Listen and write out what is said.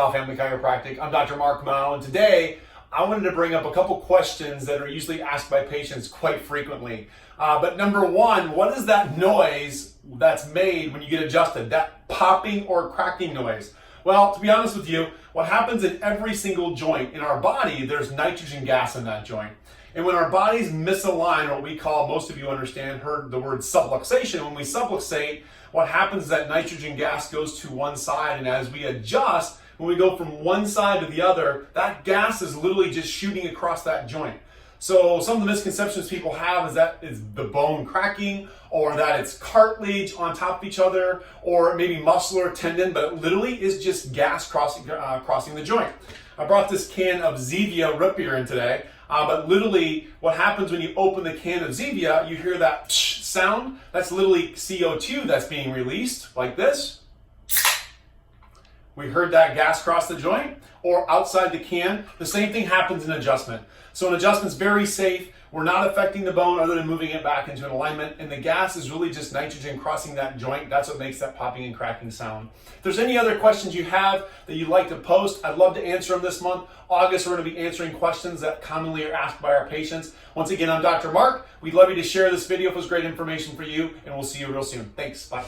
Mouw Family Chiropractic. I'm Dr. Mouw, and today I wanted to bring up a couple questions that are usually asked by patients quite frequently. But number one, what is that noise that's made when you get adjusted? That popping or cracking noise? Well, to be honest with you, what happens in every single joint in our body, there's nitrogen gas in that joint. And when our bodies misalign, what we call, most of you heard the word subluxation. When we subluxate, what happens is that nitrogen gas goes to one side, and as we adjust, when we go from one side to the other, that gas is literally just shooting across that joint. So some of the misconceptions people have is that it's the bone cracking, or that it's cartilage on top of each other, or maybe muscle or tendon, but it literally is just gas crossing the joint. I brought this can of Zevia root beer in today, but literally what happens when you open the can of Zevia, you hear that sound. That's literally CO2 that's being released, like this. We heard that gas cross the joint, or outside the can. The same thing happens in adjustment. So an adjustment's very safe. We're not affecting the bone other than moving it back into an alignment, and the gas is really just nitrogen crossing that joint. That's what makes that popping and cracking sound. If there's any other questions you have that you'd like to post, I'd love to answer them this month. August, we're going to be answering questions that commonly are asked by our patients. Once again, I'm Dr. Mark. We'd love you to share this video if it was great information for you, and we'll see you real soon. Thanks. Bye.